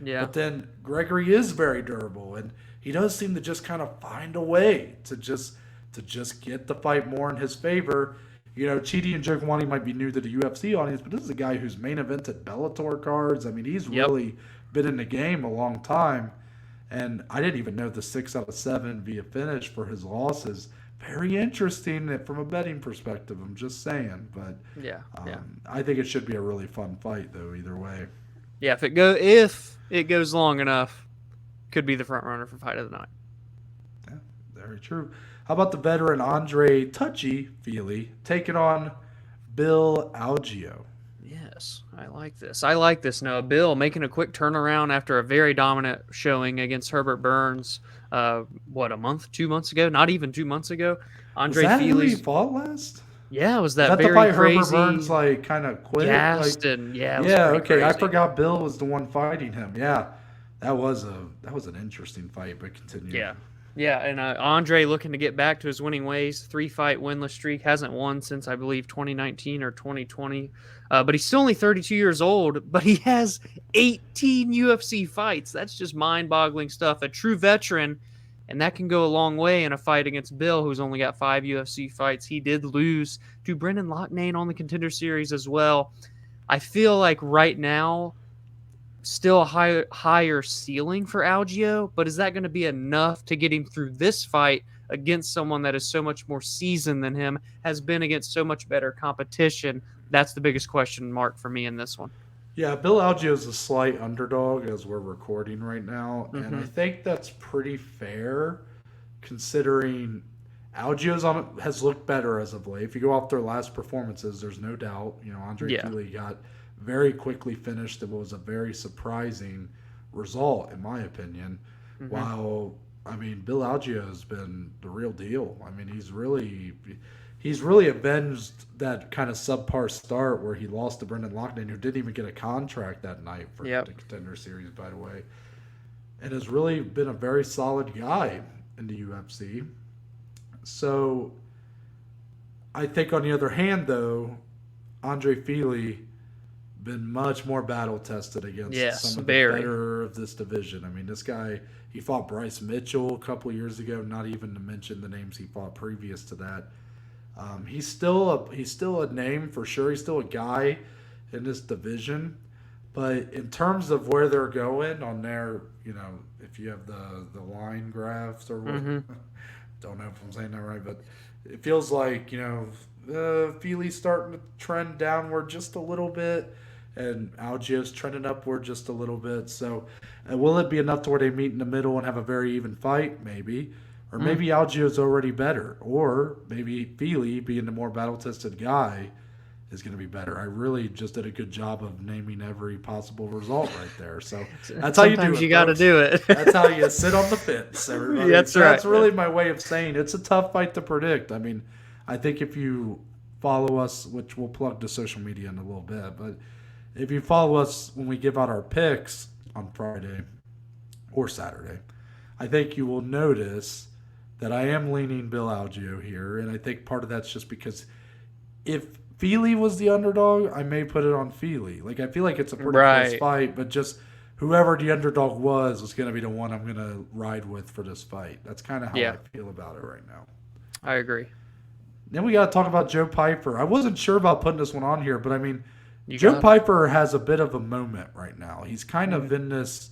Yeah. But then Gregory is very durable, and he does seem to just kind of find a way to just get the fight more in his favor. Chidi and Njokuani might be new to the UFC audience, but this is a guy who's main evented Bellator cards. I mean, he's really been in the game a long time. And I didn't even know the 6 out of 7 via finish for his losses. Very interesting from a betting perspective, I'm just saying. But I think it should be a really fun fight, though, either way. Yeah, if it goes long enough, could be the front runner for fight of the night. Yeah, very true. How about the veteran Andre Touchy Fili taking on Bill Algeo? Yes, I like this. Now, Bill making a quick turnaround after a very dominant showing against Herbert Burns. A month, 2 months ago? Not even 2 months ago. Andre Fili. Fili fought last? Yeah, was that Is that very the fight crazy? Herbert Burns kind of quit? Yeah, okay. Crazy. I forgot Bill was the one fighting him. Yeah, that was an interesting fight, but continue. Yeah, and Andre looking to get back to his winning ways. 3-fight winless streak, hasn't won since I believe 2019 or 2020. But he's still only 32 years old, but he has 18 UFC fights. That's just mind-boggling stuff. A true veteran, and that can go a long way in a fight against Bill, who's only got 5 UFC fights. He did lose to Brendan Loughnane on the Contender Series as well. I feel like right now, still a higher ceiling for Algeo, but is that going to be enough to get him through this fight against someone that is so much more seasoned than him, has been against so much better competition? That's the biggest question mark for me in this one. Yeah, Bill Algeo is a slight underdog as we're recording right now, and I think that's pretty fair. considering has looked better as of late. If you go off their last performances, there's no doubt. Andre Fili got very quickly finished. It was a very surprising result, in my opinion. Mm-hmm. While, Bill Algeo has been the real deal. He's really avenged that kind of subpar start where he lost to Brendan Loughnane, who didn't even get a contract that night for the Contender Series, by the way. And has really been a very solid guy in the UFC. So, I think on the other hand, though, Andre Fili been much more battle tested against some of the better of this division. This guy, he fought Bryce Mitchell a couple years ago, not even to mention the names he fought previous to that. He's still a name for sure. He's still a guy in this division. But in terms of where they're going on their, if you have the line graphs or what, don't know if I'm saying that right, but it feels like, Fili's starting to trend downward just a little bit, and Algeo's trending upward just a little bit. So will it be enough to where they meet in the middle and have a very even fight? Maybe. Or maybe Algeo's already better. Or maybe Fili, being the more battle-tested guy, is going to be better. I really just did a good job of naming every possible result right there. So that's how you do it. Sometimes you got to do it. That's how you sit on the fence, everybody. That's right. That's really my way of saying it's a tough fight to predict. I think if you follow us, which we'll plug to social media in a little bit, but if you follow us when we give out our picks on Friday or Saturday, I think you will notice that I am leaning Bill Algeo here, and I think part of that's just because if Fili was the underdog, I may put it on Fili. I feel like it's a pretty close fight, but just whoever the underdog was going to be the one I'm going to ride with for this fight. That's kind of how I feel about it right now. I agree. Then we got to talk about Joe Pyfer. I wasn't sure about putting this one on here, but Joe Pyfer has a bit of a moment right now. He's kind of in this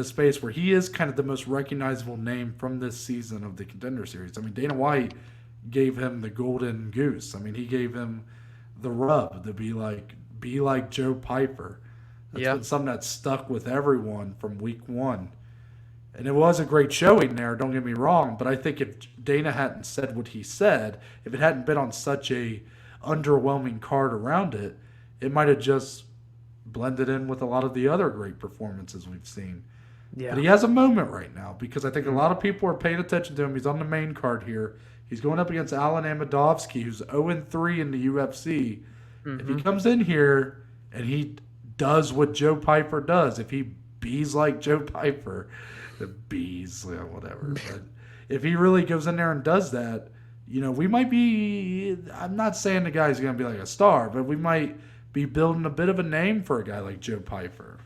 space where he is kind of the most recognizable name from this season of the Contender Series. Dana White gave him the golden goose. He gave him the rub to be like Joe Pyfer. That's been something that stuck with everyone from week one. And it was a great showing there, don't get me wrong, but I think if Dana hadn't said what he said, if it hadn't been on such a underwhelming card around it, it might have just blended in with a lot of the other great performances we've seen. Yeah. But he has a moment right now because I think a lot of people are paying attention to him. He's on the main card here. He's going up against Alen Amedovski, who's 0-3 in the UFC. If he comes in here and he does what Joe Pyfer does, if he bees like Joe Pyfer, whatever. But if he really goes in there and does that, we might be, I'm not saying the guy's going to be like a star, but we might be building a bit of a name for a guy like Joe Pyfer.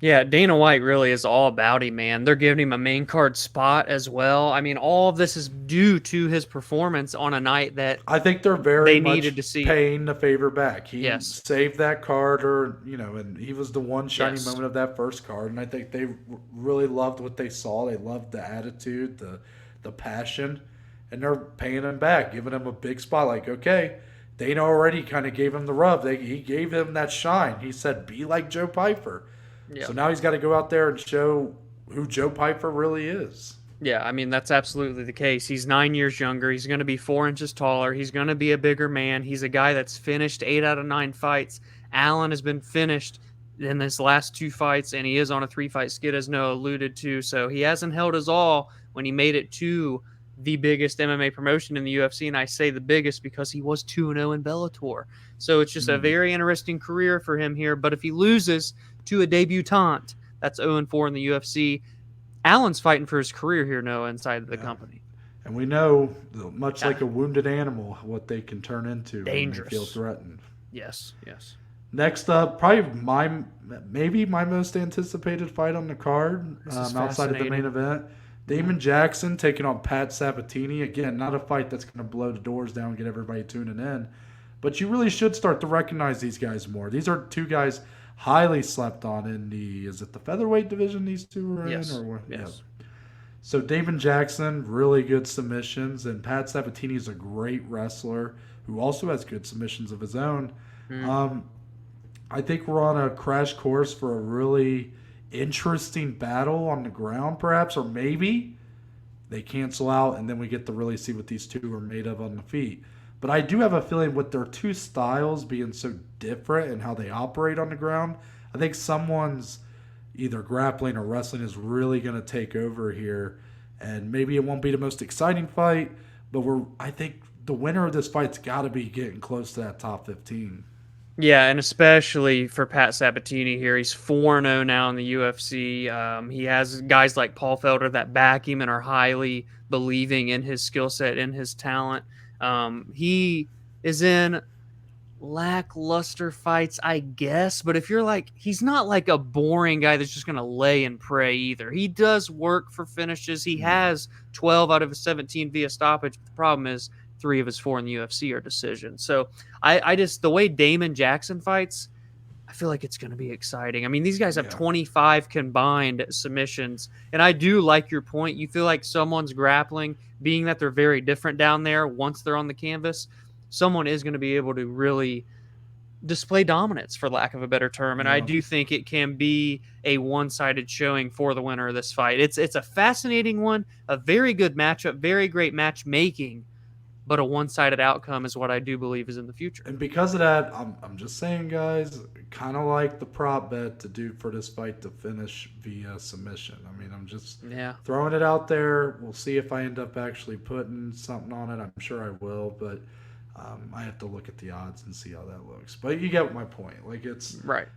Yeah, Dana White really is all about him, man. They're giving him a main card spot as well. All of this is due to his performance on a night that I think they needed to see paying the favor back. He saved that card, and he was the one shining moment of that first card. And I think they really loved what they saw. They loved the attitude, the passion, and they're paying him back, giving him a big spot. Okay, Dana already kind of gave him the rub. He gave him that shine. He said, "Be like Joe Pyfer." Yep. So now he's got to go out there and show who Joe Pyfer really is. Yeah, that's absolutely the case. He's 9 years younger. He's going to be 4 inches taller. He's going to be a bigger man. He's a guy that's finished 8 out of 9 fights. Alen has been finished in his last 2 fights, and he is on a 3-fight skid, as Noah alluded to. So he hasn't held his all when he made it to the biggest MMA promotion in the UFC, and I say the biggest because he was 2-0 in Bellator. So it's just a very interesting career for him here. But if he loses to a debutante that's 0-4 in the UFC, Alan's fighting for his career here, Noah, inside the company. And we know, much like a wounded animal, what they can turn into dangerous when they feel threatened. Yes. Next up, probably maybe my most anticipated fight on the card outside of the main event. Damon Jackson taking on Pat Sabatini. Again, not a fight that's going to blow the doors down and get everybody tuning in. But you really should start to recognize these guys more. These are 2 guys highly slept on in the featherweight division these 2 are in? Yes. Yes. So Damon Jackson, really good submissions. And Pat Sabatini is a great wrestler who also has good submissions of his own. I think we're on a crash course for a really interesting battle on the ground, perhaps, or maybe they cancel out, and then we get to really see what these two are made of on the feet. But I do have a feeling with their two styles being so different and how they operate on the ground, I think someone's either grappling or wrestling is really going to take over here. And maybe it won't be the most exciting fight, but I think the winner of this fight's got to be getting close to that top 15. Yeah, and especially for Pat Sabatini here. He's 4-0 now in the UFC. He has guys like Paul Felder that back him and are highly believing in his skill set and his talent. He is in lackluster fights, I guess, but if you're like, he's not like a boring guy that's just going to lay and pray either. He does work for finishes. He has 12 out of his 17 via stoppage. The problem is 3 of his 4 in the UFC are decisions. So I just, the way Damon Jackson fights, I feel like it's going to be exciting. I mean, these guys have 25 combined submissions, and I do like your point. You feel like someone's grappling, being that they're very different down there once they're on the canvas. Someone is going to be able to really display dominance, for lack of a better term. And I do think it can be a one-sided showing for the winner of this fight. It's a fascinating one, a very good matchup, very great matchmaking, but a one-sided outcome is what I do believe is in the future. And because of that, I'm just saying, guys, kind of like the prop bet to do for this fight to finish via submission. I mean, I'm just throwing it out there. We'll see if I end up actually putting something on it. I'm sure I will, but I have to look at the odds and see how that looks. But you get my point. Like, it's right.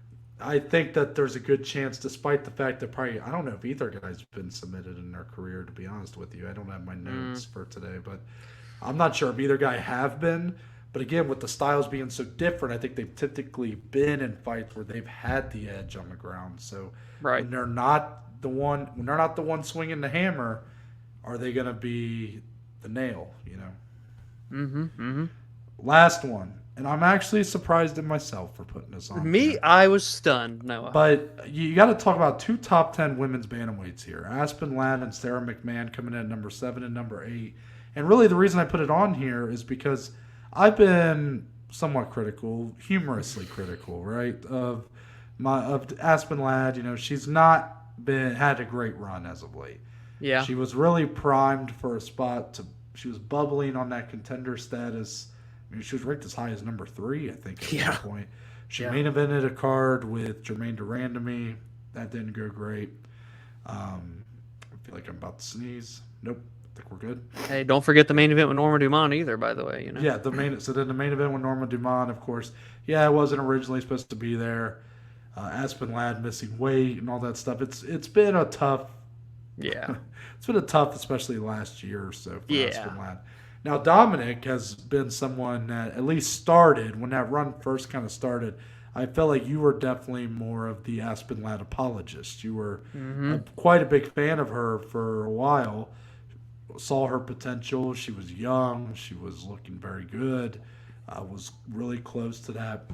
I think that there's a good chance, despite the fact that probably, I don't know if either guy's been submitted in their career, to be honest with you. I don't have my notes for today, but I'm not sure if either guy have been. But again, with the styles being so different, I think they've typically been in fights where they've had the edge on the ground. So when they're not the one swinging the hammer, are they going to be the nail? You know. Last one, and I'm actually surprised at myself for putting this on. Me, I was stunned, Noah. But you got to talk about 2 top 10 women's bantamweights here: Aspen Ladd and Sarah McMahon coming in at number 7 and number 8. And really, the reason I put it on here is because I've been somewhat critical, humorously critical, right, of Aspen Ladd. You know, she's not had a great run as of late. Yeah, she was really primed for a spot to. She was bubbling on that contender status. I mean, she was ranked as high as number 3, I think, at that point. She main evented a card with Jermaine Durandamy. That didn't go great. I feel like I'm about to sneeze. Nope. I think we're good. Hey, don't forget the main event with Norma Dumont either, by the way. You know. Yeah, so then the main event with Norma Dumont, of course. Yeah, it wasn't originally supposed to be there. Aspen Ladd missing weight and all that stuff. It's been a tough. Yeah. It's been a tough, especially last year or so for Aspen Ladd. Now, Dominic has been someone that at least started, when that run first kind of started, I felt like you were definitely more of the Aspen Ladd apologist. You were quite a big fan of her for a while, saw her potential. She was young. She was looking very good, was really close to that,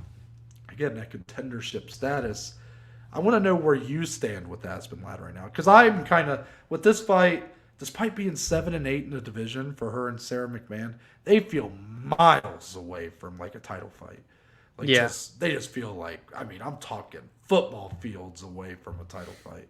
again, that contendership status. I want to know where you stand with Aspen Ladd right now, because I'm kind of, with this fight, despite being 7 and 8 in the division for her and Sarah McMahon, they feel miles away from like a title fight. Like they just feel like, I mean, I'm talking football fields away from a title fight.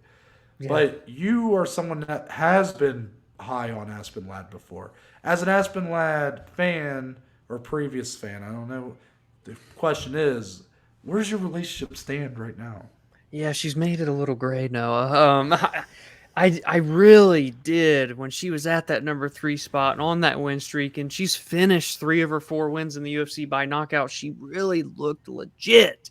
Yeah. But you are someone that has been high on Aspen Ladd before. As an Aspen Ladd fan or previous fan, I don't know. The question is, where's your relationship stand right now? Yeah, she's made it a little gray, Noah. I really did when she was at that number 3 spot and on that win streak, and she's finished 3 of her 4 wins in the UFC by knockout. She really looked legit,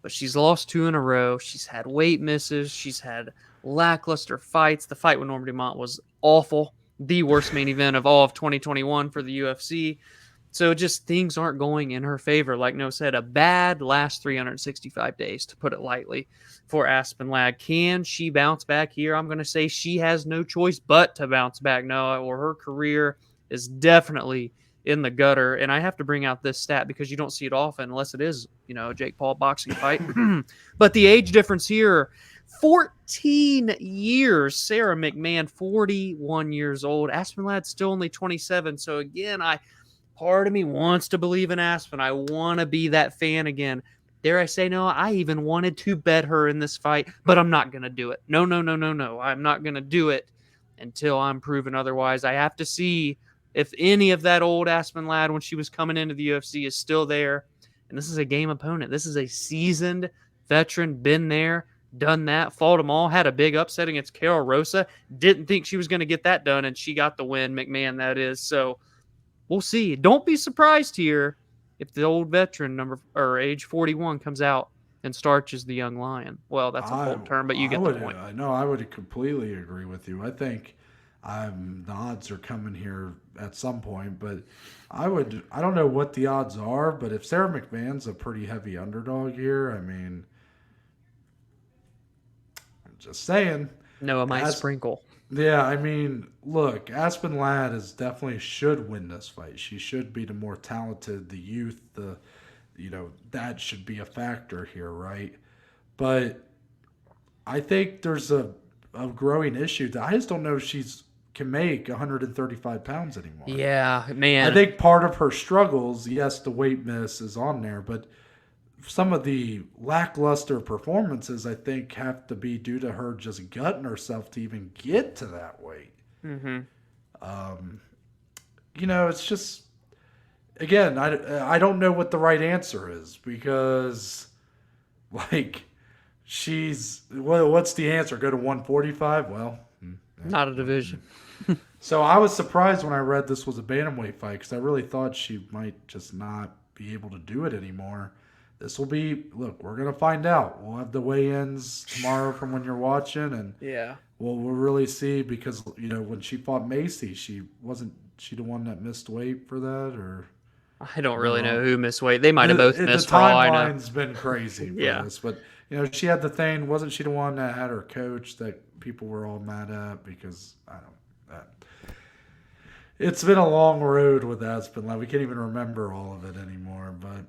but she's lost 2 in a row. She's had weight misses. She's had lackluster fights. The fight with Norma Dumont was awful. The worst main event of all of 2021 for the UFC. So just things aren't going in her favor. Like Noah said, a bad last 365 days, to put it lightly, for Aspen Ladd. Can she bounce back here? I'm going to say she has no choice but to bounce back, Noah, or her career is definitely in the gutter. And I have to bring out this stat because you don't see it often unless it is, you know, a Jake Paul boxing fight. But the age difference here, 14 years. Sarah McMahon, 41 years old. Aspen Ladd still only 27. So again, part of me wants to believe in Aspen. I want to be that fan again. Dare I say, no, I even wanted to bet her in this fight, but I'm not going to do it. No. I'm not going to do it. until I'm proven otherwise. I have to see if any of that old Aspen lad when she was coming into the UFC is still there. And this is a game opponent. This is a seasoned veteran, been there, done that, fought them all, had a big upset against Carol Rosa. Didn't think she was going to get that done, and she got the win, McMahon, that is. So we'll see. Don't be surprised here if the old veteran age 41 comes out and starts as the young lion. Well, that's a full term, but you get the point. No, I would completely agree with you. I think the odds are coming here at some point, but I don't know what the odds are, but if Sarah McMahon's a pretty heavy underdog here, I mean, I'm just saying. Noah might sprinkle. Yeah, I mean, look, Aspen Ladd definitely should win this fight. She should be the more talented, the youth, that should be a factor here, right? But I think there's a growing issue that I just don't know if she's can make 135 pounds anymore. Yeah, man. I think part of her struggles, yes, the weight miss is on there, but some of the lackluster performances, I think, have to be due to her just gutting herself to even get to that weight. Mm-hmm. It's just, again, I don't know what the right answer is because, what's the answer? Go to 145? Well, not a division. So I was surprised when I read this was a bantamweight fight because I really thought she might just not be able to do it anymore. This will be, look, we're going to find out. We'll have the weigh-ins tomorrow from when you're watching, and we'll really see because, when she fought Macy, wasn't she the one that missed weight for that? Or I don't really know who missed weight. They might have both missed. The timeline's been crazy for yeah. this, but, she had the thing. Wasn't she the one that had her coach that people were all mad at because, it's been a long road with Aspen. We can't even remember all of it anymore, but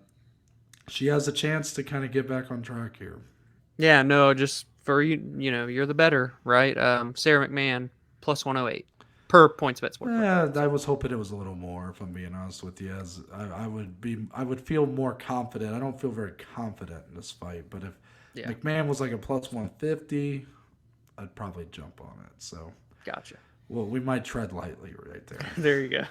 she has a chance to kind of get back on track here. Yeah, no, just for you're the better, right? Sarah McMahon plus 108 per PointsBet Sportsbook. Yeah, I was hoping it was a little more, if I'm being honest with you. As I would feel more confident. I don't feel very confident in this fight, but if McMahon was like a plus 150, I'd probably jump on it. So gotcha. Well, we might tread lightly right there. There you go.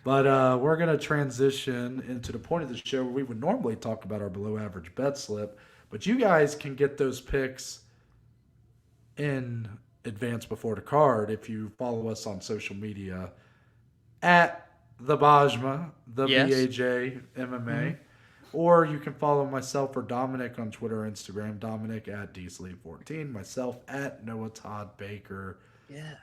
But we're going to transition into the point of the show where we would normally talk about our below-average bet slip. But you guys can get those picks in advance before the card if you follow us on social media at the Bajma, the BAJ MMA. Mm-hmm. Or you can follow myself or Dominic on Twitter or Instagram. Dominic at DSleeve14. Myself at Noah Todd Baker. Yeah.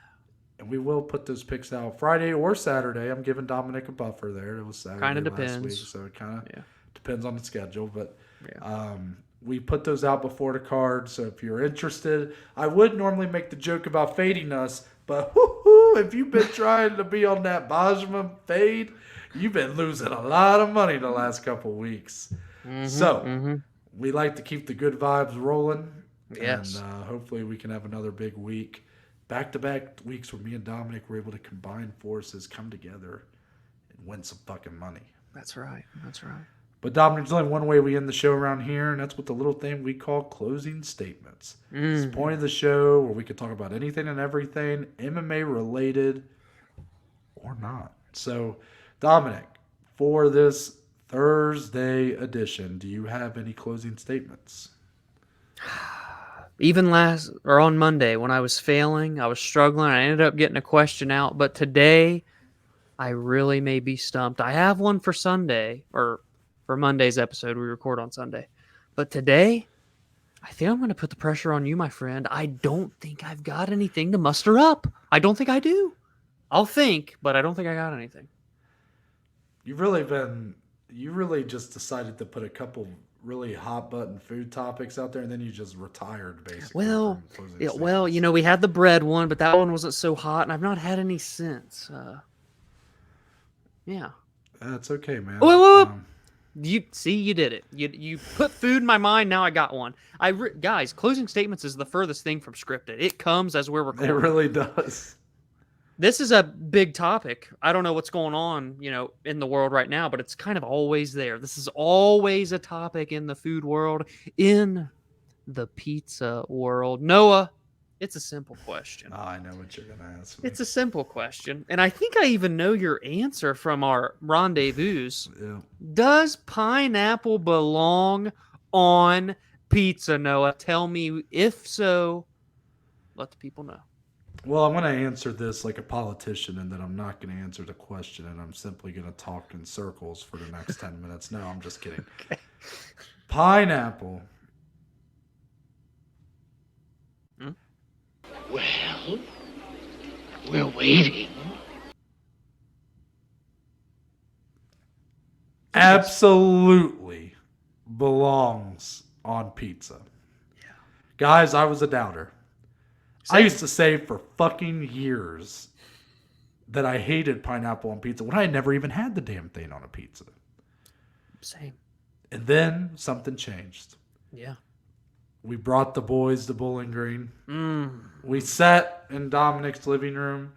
And we will put those picks out Friday or Saturday. I'm giving Dominic a buffer there. It was Saturday kind of last depends. week, so it kind of depends on the schedule. But yeah. We put those out before the card, so if you're interested, I would normally make the joke about fading us, but if you've been trying to be on that Bajma fade, you've been losing a lot of money the last couple weeks. Mm-hmm, so we like to keep the good vibes rolling. Yes. And hopefully we can have another big week. Back-to-back weeks where me and Dominic were able to combine forces, come together, and win some fucking money. That's right. But Dominic, there's only one way we end the show around here, and that's with the little thing we call closing statements. It's the point of the show where we can talk about anything and everything, MMA-related or not. So, Dominic, for this Thursday edition, do you have any closing statements? Even on Monday when I was failing, I was struggling. I ended up getting a question out, but today I really may be stumped. I have one for Sunday or for Monday's episode. We record on Sunday, but today I think I'm going to put the pressure on you, my friend. I don't think I've got anything to muster up. I don't think I do. I'll think, but I don't think I got anything. You really just decided to put a couple really hot button food topics out there, and then you just retired basically. Well, we had the bread one, but that one wasn't so hot, and I've not had any since. Yeah, that's okay, man. Wait. You did it. You put food in my mind. Now I got one. Guys, closing statements is the furthest thing from scripted. It comes as we're recording. It really does. This is a big topic. I don't know what's going on, in the world right now, but it's kind of always there. This is always a topic in the food world, in the pizza world. Noah, It's a simple question. I know what you're gonna ask me. It's a simple question, and I think I even know your answer from our rendezvous. Yeah. Does pineapple belong on pizza, Noah? Tell me if so. Let the people know. Well, I'm going to answer this like a politician, and then I'm not going to answer the question, and I'm simply going to talk in circles for the next 10 minutes. No, I'm just kidding. Okay. Pineapple. Well, we're waiting. Absolutely belongs on pizza. Yeah. Guys, I was a doubter. I Same. used to say for fucking years that I hated pineapple on pizza when I had never even had the damn thing on a pizza. Same. And then something changed. Yeah. We brought the boys to Bowling Green. Mm. We sat in Dominic's living room.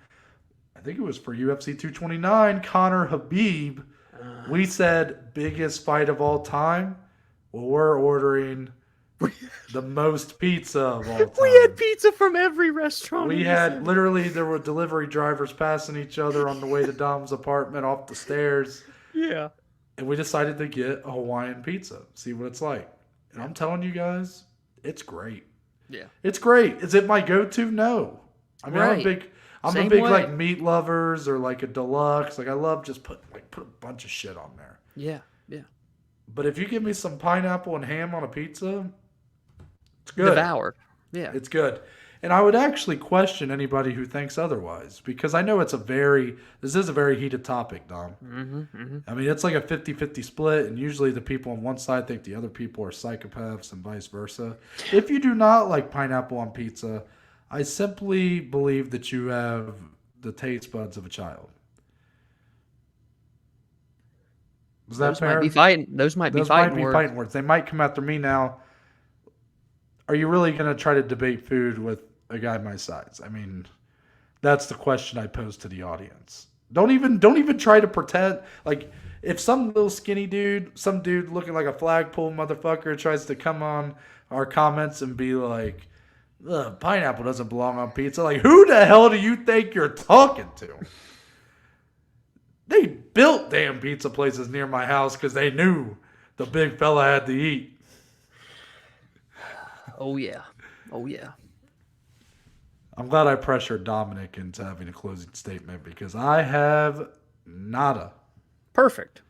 I think it was for UFC 229, Conor Habib. We said, biggest fight of all time. Well, we're ordering the most pizza of all time. We had pizza from every restaurant. We had literally, there were delivery drivers passing each other on the way to Dom's apartment off the stairs. Yeah. And we decided to get a Hawaiian pizza, see what it's like. And I'm telling you guys, it's great. Yeah. It's great. Is it my go-to? No. I mean, Right. I'm Same a big way. like meat lovers or like a deluxe. Like I love just put a bunch of shit on there. Yeah. Yeah. But if you give me some pineapple and ham on a pizza, it's good. Devoured. Yeah. It's good. And I would actually question anybody who thinks otherwise because I know this is a very heated topic, Dom. Mm-hmm, mm-hmm. I mean, it's like a 50-50 split, and usually the people on one side think the other people are psychopaths and vice versa. If you do not like pineapple on pizza, I simply believe that you have the taste buds of a child. Is that Those fair? might be fighting. Those might be fighting words. They might come after me now. Are you really going to try to debate food with a guy my size? I mean, that's the question I pose to the audience. Don't even try to pretend like if some little skinny dude, some dude looking like a flagpole motherfucker tries to come on our comments and be like, pineapple doesn't belong on pizza. Like, who the hell do you think you're talking to? They built damn pizza places near my house because they knew the big fella had to eat. Oh, yeah. Oh, yeah. I'm glad I pressured Dominic into having a closing statement because I have nada. Perfect.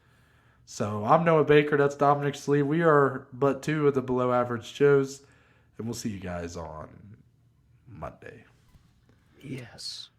So I'm Noah Baker. That's Dominic Slee. We are but two of the below average shows. And we'll see you guys on Monday. Yes.